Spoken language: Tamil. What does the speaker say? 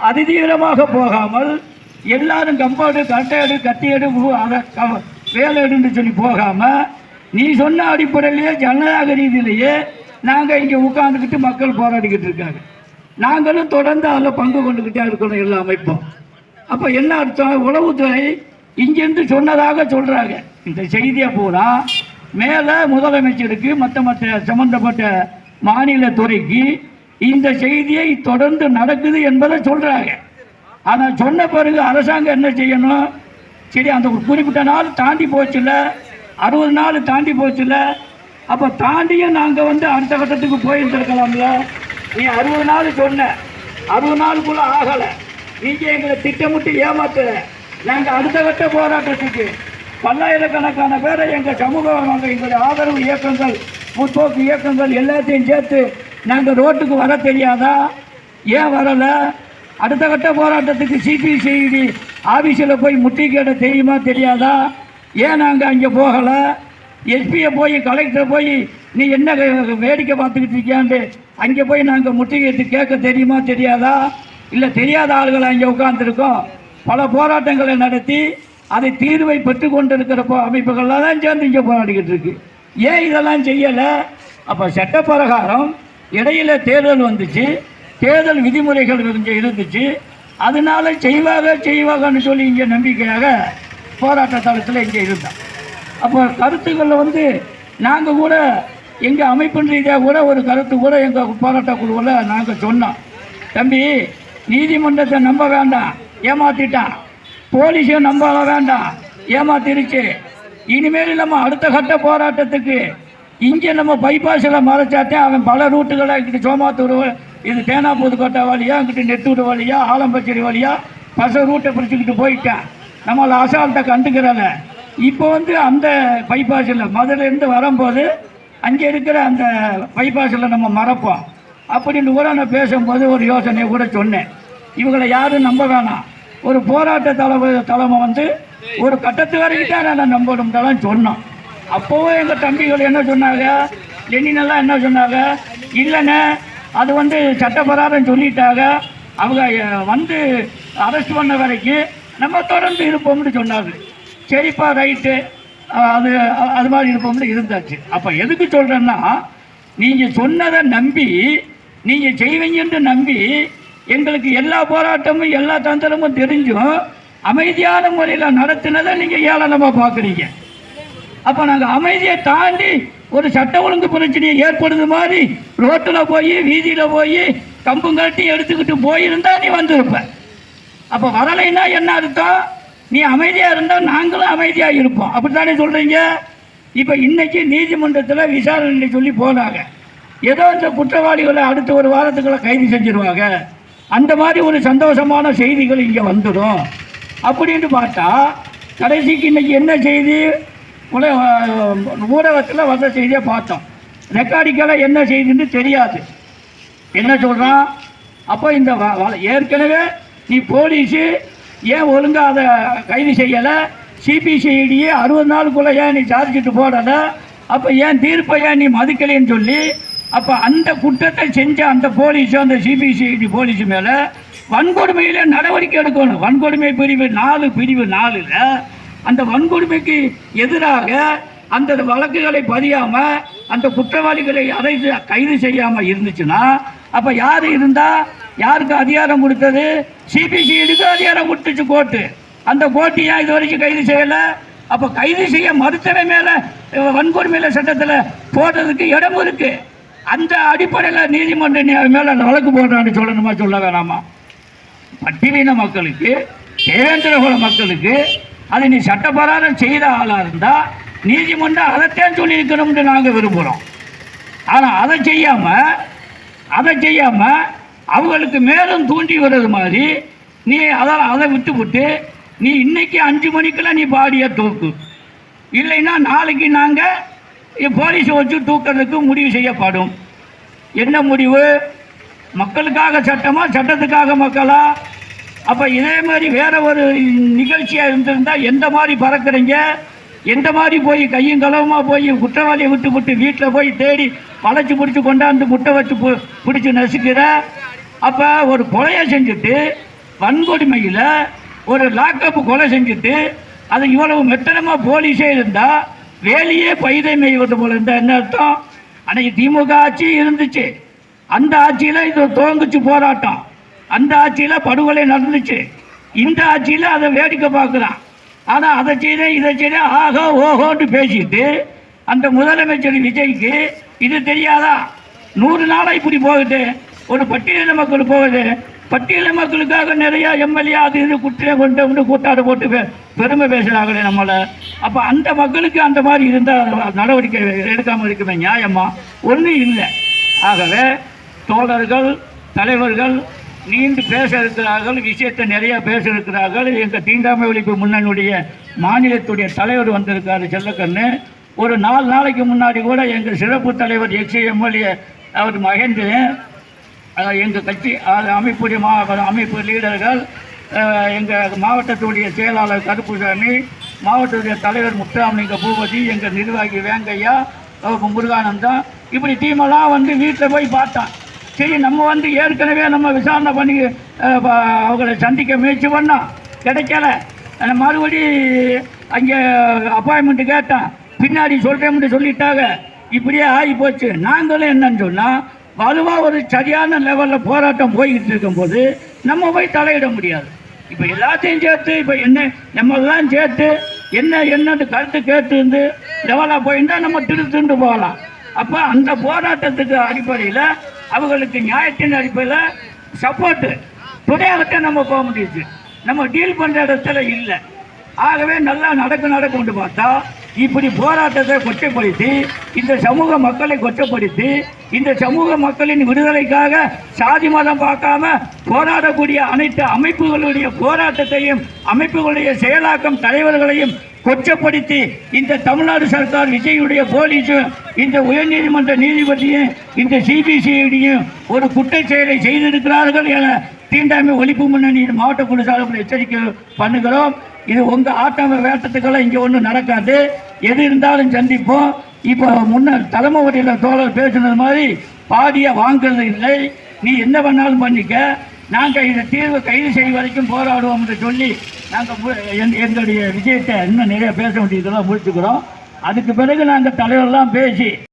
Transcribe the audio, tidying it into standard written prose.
அதிதீவிரமாக போகாமல் எல்லாரும் கம்பாடு கட்டையடு கத்தியடு வேலை எடுன்னு சொல்லி போகாமல் நீ சொன்ன அடிப்படையிலேயே ஜனநாயக ரீதியிலேயே நாங்கள் இங்கே உட்காந்துக்கிட்டு மக்கள் போராடிக்கிட்டு இருக்காங்க. நாங்களும் தொடர்ந்து அதில் பங்கு கொண்டுக்கிட்டே இருக்கணும் எல்லா அமைப்பும். அப்போ என்ன அர்த்தம்? உளவுத்துறை இங்கேருந்து சொன்னதாக சொல்கிறாங்க. இந்த செய்தியை பூரா மேலே முதலமைச்சருக்கு மற்ற சம்பந்தப்பட்ட மாநில துறைக்கு இந்த செய்தியை தொடர்ந்து நடக்குது என்பதை சொல்கிறாங்க. ஆனால் சொன்ன பிறகு அரசாங்கம் என்ன செய்யணும்? சரி, அந்த ஒரு குறிப்பிட்ட நாள் தாண்டி போச்சுல, 60 நாள் தாண்டி போச்சுல, அப்போ தாண்டியும் நாங்கள் அடுத்த கட்டத்துக்கு போயிருந்துருக்கலாம்ல. நீ 60 நாள் சொன்ன, 60 நாளுக்குள்ளே ஆகலை, நீங்கள் எங்களை திட்டமிட்டு ஏமாத்தலை. நாங்கள் அடுத்த கட்ட போராட்டத்துக்கு பல்லாயிரக்கணக்கான பேரை எங்கள் சமூகம், எங்களுடைய ஆதரவு இயக்கங்கள், முற்போக்கு இயக்கங்கள் எல்லாத்தையும் சேர்த்து நாங்கள் ரோட்டுக்கு வர தெரியாதா? ஏன் வரலை? அடுத்த கட்ட போராட்டத்துக்கு சிபிசிஐடி ஆஃபீஸில் போய் முற்றுகையிட தெரியுமா தெரியாதா? ஏன் நாங்கள் அங்கே போகலை? எஸ்பியை போய் கலெக்டரை போய் நீ என்ன வேடிக்கை பார்த்துக்கிட்டு இருக்கியாண்டு அங்கே போய் நாங்கள் முற்றுகையிட்டு கேட்க தெரியுமா தெரியாதா? இல்லை, தெரியாத ஆளுகளை அங்கே உட்காந்துருக்கோம். பல போராட்டங்களை நடத்தி அதை தீர்வை பெற்று கொண்டிருக்கிற அமைப்புகள்லாம் தான் சேர்ந்து இங்கே போராடிக்கிட்டு இருக்கு. ஏன் இதெல்லாம் செய்யலை? அப்போ சட்ட பிரகாரம் இடையில தேர்தல் வந்துச்சு, தேர்தல் விதிமுறைகள் இங்கே இருந்துச்சு, அதனால செய்வாங்கன்னு சொல்லி இங்கே நம்பிக்கையாக போராட்ட தளத்தில் இங்கே இருந்தோம். அப்போ கருத்துக்களில் நாங்கள் கூட எங்கள் அமைப்பின் ரீதியாக கூட ஒரு கருத்து கூட எங்கள் போராட்ட குழுவில் நாங்கள் சொன்னோம். தம்பி, நீதிமன்றத்தை நம்ப வேண்டாம், ஏமாற்றிட்டான். போலீஸை நம்ப வேண்டாம், ஏமாத்திருச்சு. இனிமேல் நம்ம அடுத்த கட்ட போராட்டத்துக்கு இங்கே நம்ம பைபாஸில் மறைச்சாத்தே அவன் பல ரூட்டுகளை இங்கிட்டு சோமாத்தூர், இது தேனாப்பூதுக்கோட்டை வழியாக, இங்கிட்டு நெட்டூர் வழியாக, ஆலம்பச்சேரி வழியாக பச ரூட்டை பிடிச்சிக்கிட்டு போயிட்டான். நம்மளை அசால்ட்டை கண்டுக்கிறல. இப்போ அந்த பைபாஸில் மதுரையிலேருந்து வரும்போது அங்கே இருக்கிற அந்த பைபாஸில் நம்ம மறைப்போம் அப்படின்னு கூட நான் பேசும்போது ஒரு யோசனையை கூட சொன்னேன். இவங்களை யாரும் நம்ப வேணாம், ஒரு போராட்ட தலைமை ஒரு கட்டத்து வரைக்கும் தான் நான் நம்பணும்தான் சொன்னோம். அப்போவும் எங்கள் தம்பிகள் என்ன சொன்னாங்க, லெனினெல்லாம் என்ன சொன்னாங்க, இல்லைண்ணே அது சட்டப்பிரகாரம் சொல்லிட்டாங்க, அவங்க அரெஸ்ட் பண்ண வரைக்கும் நம்ம தொடர்ந்து இருப்போம்னு சொன்னாங்க. சரிப்பா, ரைட்டு, அது மாதிரி இருப்போம்னு இருந்தாச்சு. அப்போ எதுக்கு சொல்கிறேன்னா, நீங்கள் சொன்னதை நம்பி நீங்கள் செய்வீங்கன்னு நம்பி எங்களுக்கு எல்லா போராட்டமும் எல்லா தந்திரமும் தெரிஞ்சும் அமைதியான முறையில் நடத்தினதை நீங்கள் ஏளனமாக பார்க்குறீங்க. அப்போ நாங்கள் அமைதியை தாண்டி ஒரு சட்ட ஒழுங்கு பிரச்சனையை ஏற்படுது மாதிரி ரோட்டில் போய் வீதியில் போய் கம்புங்கட்டி எடுத்துக்கிட்டு போயிருந்தா நீ வந்திருப்ப. அப்போ வரலைன்னா என்ன அர்த்தம்? நீ அமைதியாக இருந்தால் நாங்களும் அமைதியாக இருப்போம், அப்படி தானே சொல்கிறீங்க? இப்போ இன்றைக்கி நீதிமன்றத்தில் விசாரணை சொல்லி போனாங்க. ஏதோ இந்த குற்றவாளிகளை அடுத்த ஒரு வாரத்துக்குள்ள கைது செஞ்சிருவாங்க, அந்த மாதிரி ஒரு சந்தோஷமான செய்திகள் இங்கே வந்துடும் அப்படின்ட்டு பார்த்தா, கடைசிக்கு இன்றைக்கி என்ன செய்தி? ஊடகத்தில் வந்த செய்தியை பார்த்தோம். ரெக்கார்டிக்கெல்லாம் என்ன செய்தின்னு தெரியாது. என்ன சொல்கிறான்? அப்போ இந்த ஏற்கனவே நீ போலீஸு ஏன் ஒழுங்காக அதை கைது செய்யலை? சிபிசிஐடியே 60 நாளுக்குள்ளே ஏன் நீ சார்ஜிட்டு போடலை? அப்போ ஏன் தீர்ப்பை ஏன் நீ மதிக்கலைன்னு சொல்லி, அப்போ அந்த குற்றத்தை செஞ்ச அந்த போலீஸு, அந்த சிபிசிஐடி போலீஸு மேலே வன்கொடுமையில் நடவடிக்கை எடுக்கணும். வன்கொடுமை பிரிவு 4 அந்த வன்கொடுமைக்கு எதிராக அந்த வழக்குகளை பதியாமல் அந்த குற்றவாளிகளை கைது செய்யாமல் இருந்துச்சுன்னா, அப்போ யார் இருந்தால் யாருக்கு அதிகாரம் கொடுத்தது? சிபிசிஐடிக்கு அதிகாரம் கொடுத்துச்சு கோர்ட்டு. அந்த கோர்ட்டு ஏன் இது வரைக்கும் கைது செய்யலை? அப்போ கைது செய்ய மறுத்தவை மேலே வன்கொடுமையில் சட்டத்தில் போடுறதுக்கு இடம் இருக்குது. அந்த அடிப்படையில் நீதிமன்ற மேலே வழக்கு போடுறான்னு சொல்லணுமா சொல்ல வேணாமா? பட்டியலின மக்களுக்கு, தேவேந்திரகுல மக்களுக்கு அதை நீ சட்டப்பிரகாரம் செய்த ஆளாக இருந்தால் நீதிமன்றம் அதைத்தான் சொல்லியிருக்கணும்னு நாங்கள் விரும்புகிறோம். ஆனால் அதை செய்யாமல் அவங்களுக்கு மேலும் தூண்டி வர்றது மாதிரி நீ அதை விட்டு நீ இன்னைக்கு 5 மணிக்கெல்லாம் நீ பாடியை தூக்கு, இல்லைன்னா நாளைக்கு நாங்கள் போலீஸை வச்சு தூக்கிறதுக்கு முடிவு செய்யப்படும். என்ன முடிவு? மக்களுக்காக சட்டமா, சட்டத்துக்காக மக்களா? அப்போ இதே மாதிரி வேற ஒரு நிகழ்ச்சியாக இருந்திருந்தால் எந்த மாதிரி பறக்கிறீங்க, எந்த மாதிரி போய் கையும் களவுமா போய் குற்றவாளியை விட்டு வீட்டில் போய் தேடி வளைச்சி பிடிச்சி கொண்டாந்து முட்டை வச்சு பிடிச்சி நசுக்கிற? அப்போ ஒரு கொலையை செஞ்சுட்டு வன்கொடுமையில் ஒரு லாக்கப் கொலை செஞ்சுட்டு அது இவ்வளவு மெத்தனமாக போலீஸே இருந்தால் வேலையே பயிரை மேய்வது போல இருந்தால் என்ன அர்த்தம்? அன்னைக்கு திமுக ஆட்சி இருந்துச்சு, அந்த ஆட்சியில் இது துவங்குச்சு போராட்டம், அந்த ஆட்சியில் படுகொலை நடந்துச்சு, இந்த ஆட்சியில் அதை வேடிக்கை பார்க்குறான். ஆனால் அதை செய்த இதை செய்த ஆகோ ஓஹோன்னு பேசிட்டு அந்த முதலமைச்சர் விஜய்க்கு இது தெரியாதா? 100 நாளாக இப்படி போகுது, ஒரு பட்டியலின மக்கள் போகுது, பட்டியலின மக்களுக்காக நிறையா எம்எல்ஏ அது இது குற்றம் கொண்டு வந்து கூட்டாடு போட்டு பெருமை பேசுகிறாங்களே நம்மளை. அப்போ அந்த மக்களுக்கு அந்த மாதிரி இருந்தால் நடவடிக்கை எடுக்காமல் இருக்குமே நியாயமா? ஒன்றும் இல்லை. ஆகவே தோழர்கள் தலைவர்கள் நீண்டு பேச இருக்கிறார்கள், விஷயத்தை நிறையா பேச இருக்கிறார்கள். எங்கள் தீண்டாமை ஒழிப்பு முன்னணியுடைய மாநிலத்துடைய தலைவர் வந்திருக்காரு செல்லக்கண்ணு. ஒரு 4 நாளைக்கு முன்னாடி கூட எங்கள் சிறப்பு தலைவர் எம்எல்ஏ அவர் மகேந்திரன், எங்கள் கட்சி அமைப்புடைய அமைப்பு லீடர்கள், எங்கள் மாவட்டத்துடைய செயலாளர் கருப்புசாமி, மாவட்டத்துடைய தலைவர் முத்துராமலிங்க பூபதி, எங்கள் நிர்வாகி வேங்கையா, முருகானந்தம், இப்படி டீமெல்லாம் வந்து வீட்டில் போய் பார்த்தான். சரி, நம்ம வந்து ஏற்கனவே நம்ம விசாரணை பண்ணி அவங்களை சந்திக்க முயற்சி பண்ணோம், கிடைக்கல. மறுபடி அங்கே அப்பாயின்மெண்ட்டு கேட்டான், பின்னாடி சொல்கிறேன்னு சொல்லிட்டாங்க. இப்படியே ஆகி போச்சு. நாங்களும் என்னன்னு சொன்னால் வலுவாக ஒரு சரியான லெவலில் போராட்டம் போய்கிட்டு இருக்கும்போது நம்ம போய் தலையிட முடியாது. இப்போ எல்லாத்தையும் சேர்த்து இப்போ என்ன நம்மெல்லாம் சேர்த்து என்னன்னு கருத்து கேட்டு இருந்து லெவலாக போயிருந்தால் நம்ம திருத்துண்டு போகலாம். அப்போ அந்த போராட்டத்துக்கு அடிப்படையில் அவங்களுக்கு நியாயத்தின் அடிப்படையில் சப்போர்ட்டு துணையாகத்தான் நம்ம போக முடியுது. நம்ம டீல் பண்ணுற இடத்துல இல்லை. ஆகவே நல்லா நடக்கும்னு பார்த்தா இப்படி போராட்டத்தை கொச்சைப்படுத்தி இந்த சமூக மக்களை கொச்சைப்படுத்தி இந்த சமூக மக்களின் விடுதலைக்காக சாதி மதம் பார்க்காம போராடக்கூடிய அனைத்து அமைப்புகளுடைய போராட்டத்தையும் அமைப்புகளுடைய செயலாக்கம் தலைவர்களையும் கொச்சப்படுத்தி இந்த தமிழ்நாடு சர்க்கார் விஜயுடைய போலீஸும் இந்த உயர்நீதிமன்ற நீதிபதியும் இந்த சிபிசிஐடியும் ஒரு குற்றச் செயலை செய்திருக்கிறார்கள் என தீண்டாமை ஒழிப்பு முன்னணி மாவட்ட குழு சார்பில் எச்சரிக்கை பண்ணுகிறோம். இது உங்கள் ஆட்டம வேட்டத்துக்கெல்லாம் இங்கே ஒன்றும் நடக்காது. எது இருந்தாலும் சந்திப்போம். இப்போ முன்னர் தலைமை வரையில் தோழர் பேசுனது மாதிரி பாடியை வாங்குறது இல்லை, நீ என்ன பண்ணாலும் பண்ணிக்க, நாங்கள் இதை தீர்வு கைது செய்ய வரைக்கும் போராடுவோம் என்று சொல்லி நாங்கள் எங்களுடைய விஷயத்தை இன்னும் நிறைய பேச வேண்டியதெல்லாம் முடிச்சுக்கிறோம். அதுக்கு பிறகு நாங்கள் தலைவரெல்லாம் பேசி